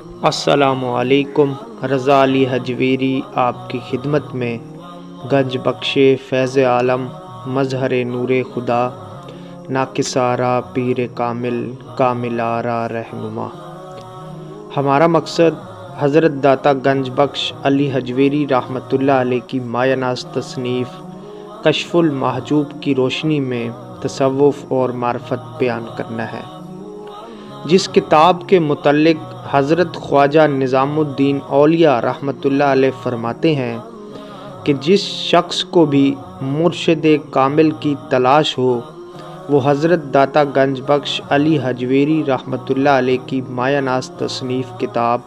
السلام علیکم۔ رضا علی حجویری آپ کی خدمت میں، گنج بخش فیض عالم، مظہر نور خدا، ناقص آرا پیر کامل، کامل آرا رہنما۔ ہمارا مقصد حضرت داتا گنج بخش علی حجویری رحمۃ اللہ علیہ کی مایہ ناز تصنیف کشف المحجوب کی روشنی میں تصوف اور معرفت بیان کرنا ہے، جس کتاب کے متعلق حضرت خواجہ نظام الدین اولیاء رحمۃ اللہ علیہ فرماتے ہیں کہ جس شخص کو بھی مرشد کامل کی تلاش ہو، وہ حضرت داتا گنج بخش علی حجویری رحمۃ اللہ علیہ کی مایہ ناز تصنیف کتاب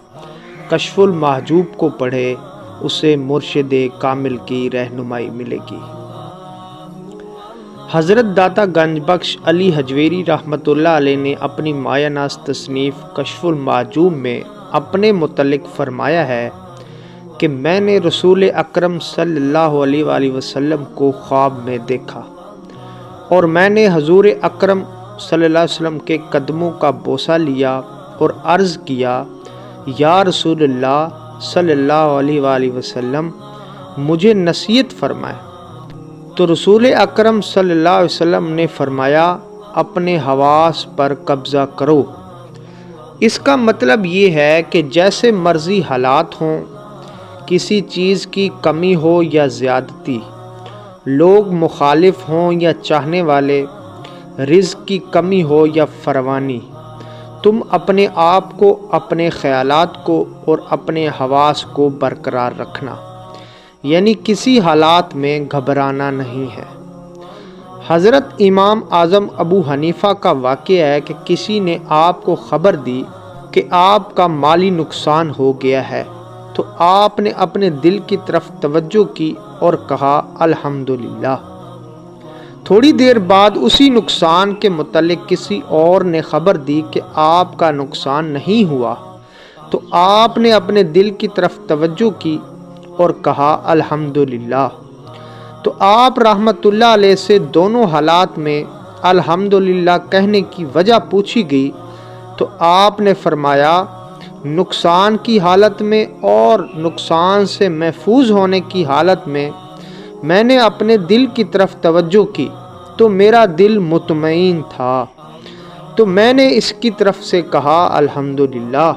کشف المحجوب کو پڑھے، اسے مرشد کامل کی رہنمائی ملے گی۔ حضرت داتا گنج بخش علی حجویری رحمۃ اللہ علیہ نے اپنی مایہ ناز تصنیف کشف المحجوب میں اپنے متعلق فرمایا ہے کہ میں نے رسول اکرم صلی اللہ علیہ وآلہ وسلم کو خواب میں دیکھا، اور میں نے حضور اکرم صلی اللہ علیہ وسلم کے قدموں کا بوسہ لیا اور عرض کیا، یا رسول اللہ صلی اللہ علیہ وآلہ وسلم، مجھے نصیحت فرمائے۔ تو رسول اکرم صلی اللہ علیہ وسلم نے فرمایا، اپنے حواس پر قبضہ کرو۔ اس کا مطلب یہ ہے کہ جیسے مرضی حالات ہوں، کسی چیز کی کمی ہو یا زیادتی، لوگ مخالف ہوں یا چاہنے والے، رزق کی کمی ہو یا فراوانی، تم اپنے آپ کو، اپنے خیالات کو اور اپنے حواس کو برقرار رکھنا، یعنی کسی حالات میں گھبرانا نہیں ہے۔ حضرت امام اعظم ابو حنیفہ کا واقعہ ہے کہ کسی نے آپ کو خبر دی کہ آپ کا مالی نقصان ہو گیا ہے، تو آپ نے اپنے دل کی طرف توجہ کی اور کہا الحمدللہ۔ تھوڑی دیر بعد اسی نقصان کے متعلق کسی اور نے خبر دی کہ آپ کا نقصان نہیں ہوا، تو آپ نے اپنے دل کی طرف توجہ کی اور کہا الحمدللہ۔ تو آپ رحمت اللہ علیہ سے دونوں حالات میں الحمدللہ کہنے کی وجہ پوچھی گئی، تو آپ نے فرمایا، نقصان کی حالت میں اور نقصان سے محفوظ ہونے کی حالت میں نے اپنے دل کی طرف توجہ کی تو میرا دل مطمئن تھا، تو میں نے اس کی طرف سے کہا الحمدللہ۔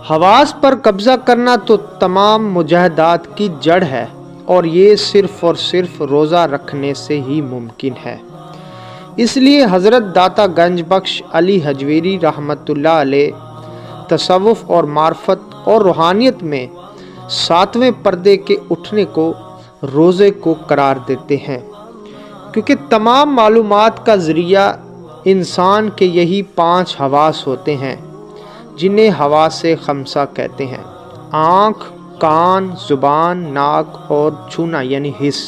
حواس پر قبضہ کرنا تو تمام مجاہدات کی جڑ ہے، اور یہ صرف اور صرف روزہ رکھنے سے ہی ممکن ہے۔ اس لیے حضرت داتا گنج بخش علی حجویری رحمۃ اللہ علیہ تصوف اور معرفت اور روحانیت میں 7ویں پردے کے اٹھنے کو روزے کو قرار دیتے ہیں، کیونکہ تمام معلومات کا ذریعہ انسان کے یہی 5 حواس ہوتے ہیں، جنہیں حواس خمسہ کہتے ہیں: آنکھ، کان، زبان، ناک اور چھونا یعنی حس۔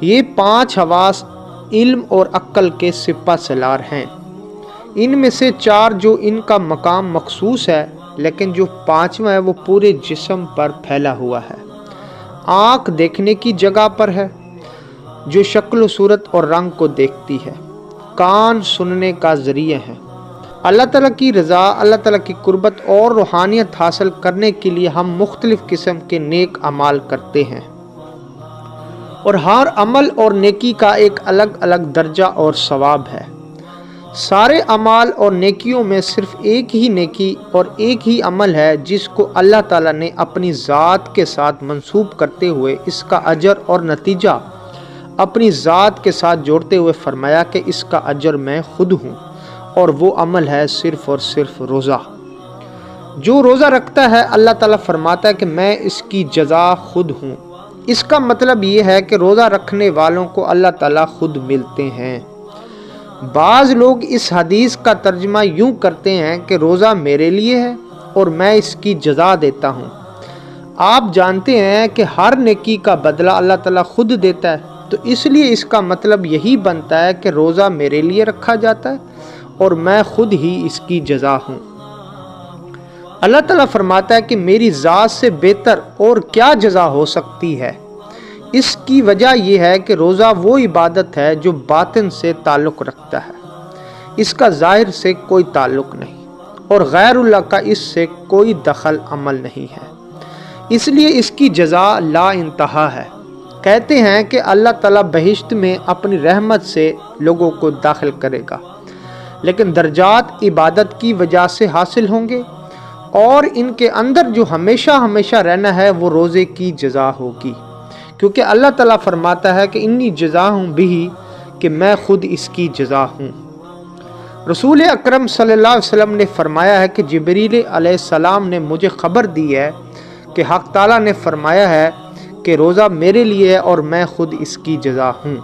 یہ 5 حواس علم اور عقل کے سپہ سالار ہیں۔ ان میں سے 4 جو ان کا مقام مخصوص ہے، لیکن جو 5واں ہے وہ پورے جسم پر پھیلا ہوا ہے۔ آنکھ دیکھنے کی جگہ پر ہے، جو شکل و صورت اور رنگ کو دیکھتی ہے۔ کان سننے کا ذریعہ ہے۔ اللہ تعالیٰ کی رضا، اللہ تعالیٰ کی قربت اور روحانیت حاصل کرنے کے لیے ہم مختلف قسم کے نیک اعمال کرتے ہیں، اور ہر عمل اور نیکی کا ایک الگ الگ درجہ اور ثواب ہے۔ سارے اعمال اور نیکیوں میں صرف ایک ہی نیکی اور ایک ہی عمل ہے جس کو اللہ تعالیٰ نے اپنی ذات کے ساتھ منسوب کرتے ہوئے اس کا اجر اور نتیجہ اپنی ذات کے ساتھ جوڑتے ہوئے فرمایا کہ اس کا اجر میں خود ہوں، اور وہ عمل ہے صرف اور صرف روزہ۔ جو روزہ رکھتا ہے، اللہ تعالیٰ فرماتا ہے کہ میں اس کی جزا خود ہوں۔ اس کا مطلب یہ ہے کہ روزہ رکھنے والوں کو اللہ تعالیٰ خود ملتے ہیں۔ بعض لوگ اس حدیث کا ترجمہ یوں کرتے ہیں کہ روزہ میرے لیے ہے اور میں اس کی جزا دیتا ہوں۔ آپ جانتے ہیں کہ ہر نیکی کا بدلہ اللہ تعالیٰ خود دیتا ہے، تو اس لیے اس کا مطلب یہی بنتا ہے کہ روزہ میرے لیے رکھا جاتا ہے اور میں خود ہی اس کی جزا ہوں۔ اللہ تعالیٰ فرماتا ہے کہ میری ذات سے بہتر اور کیا جزا ہو سکتی ہے۔ اس کی وجہ یہ ہے کہ روزہ وہ عبادت ہے جو باطن سے تعلق رکھتا ہے، اس کا ظاہر سے کوئی تعلق نہیں۔ اور غیر اللہ کا اس سے کوئی دخل عمل نہیں ہے، اس لیے اس کی جزا لا انتہا ہے۔ کہتے ہیں کہ اللہ تعالیٰ بہشت میں اپنی رحمت سے لوگوں کو داخل کرے گا، لیکن درجات عبادت کی وجہ سے حاصل ہوں گے، اور ان کے اندر جو ہمیشہ ہمیشہ رہنا ہے وہ روزے کی جزا ہوگی، کیونکہ اللہ تعالیٰ فرماتا ہے کہ انی جزاہم بھی، کہ میں خود اس کی جزا ہوں۔ رسول اکرم صلی اللہ علیہ وسلم نے فرمایا ہے کہ جبریل علیہ السلام نے مجھے خبر دی ہے کہ حق تعالیٰ نے فرمایا ہے کہ روزہ میرے لیے ہے اور میں خود اس کی جزا ہوں۔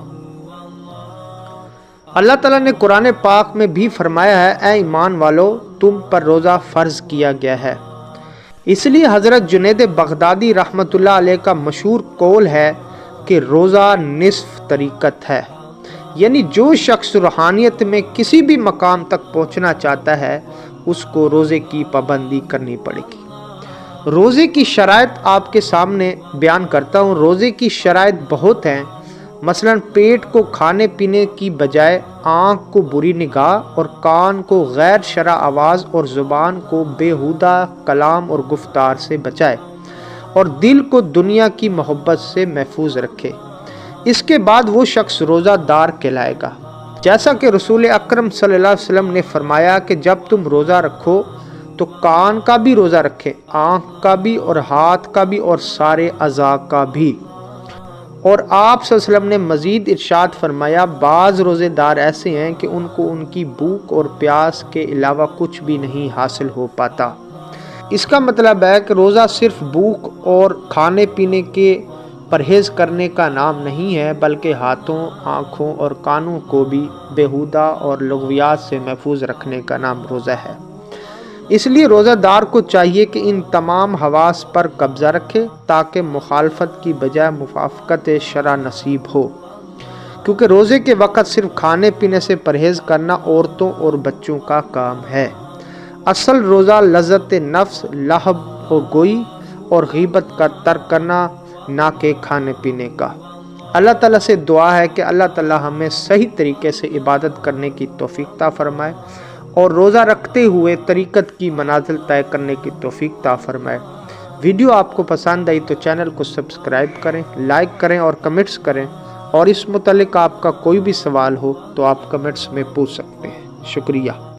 اللہ تعالیٰ نے قرآن پاک میں بھی فرمایا ہے، اے ایمان والو تم پر روزہ فرض کیا گیا ہے۔ اس لیے حضرت جنید بغدادی رحمۃ اللہ علیہ کا مشہور قول ہے کہ روزہ نصف طریقت ہے، یعنی جو شخص روحانیت میں کسی بھی مقام تک پہنچنا چاہتا ہے اس کو روزے کی پابندی کرنی پڑے گی۔ روزے کی شرائط آپ کے سامنے بیان کرتا ہوں۔ روزے کی شرائط بہت ہیں، مثلا پیٹ کو کھانے پینے کی بجائے آنکھ کو بری نگاہ اور کان کو غیر شرع آواز اور زبان کو بیہودہ کلام اور گفتار سے بچائے، اور دل کو دنیا کی محبت سے محفوظ رکھے۔ اس کے بعد وہ شخص روزہ دار کہلائے گا، جیسا کہ رسول اکرم صلی اللہ علیہ وسلم نے فرمایا کہ جب تم روزہ رکھو تو کان کا بھی روزہ رکھے، آنکھ کا بھی اور ہاتھ کا بھی اور سارے اعضاء کا بھی۔ اور آپ صلی اللہ علیہ وسلم نے مزید ارشاد فرمایا، بعض روزے دار ایسے ہیں کہ ان کو ان کی بھوک اور پیاس کے علاوہ کچھ بھی نہیں حاصل ہو پاتا۔ اس کا مطلب ہے کہ روزہ صرف بھوک اور کھانے پینے کے پرہیز کرنے کا نام نہیں ہے، بلکہ ہاتھوں، آنکھوں اور کانوں کو بھی بیہودہ اور لغویات سے محفوظ رکھنے کا نام روزہ ہے۔ اس لیے روزہ دار کو چاہیے کہ ان تمام حواس پر قبضہ رکھے تاکہ مخالفت کی بجائے موافقت شرع نصیب ہو، کیونکہ روزے کے وقت صرف کھانے پینے سے پرہیز کرنا عورتوں اور بچوں کا کام ہے۔ اصل روزہ لذت نفس، لہو و گوئی اور غیبت کا ترک کرنا، نہ کہ کھانے پینے کا۔ اللہ تعالیٰ سے دعا ہے کہ اللہ تعالیٰ ہمیں صحیح طریقے سے عبادت کرنے کی توفیق عطا فرمائے اور روزہ رکھتے ہوئے طریقت کی منازل طے کرنے کی توفیق عطا فرمائے۔ ویڈیو آپ کو پسند آئی تو چینل کو سبسکرائب کریں، لائک کریں اور کمنٹس کریں، اور اس متعلق آپ کا کوئی بھی سوال ہو تو آپ کمنٹس میں پوچھ سکتے ہیں۔ شکریہ۔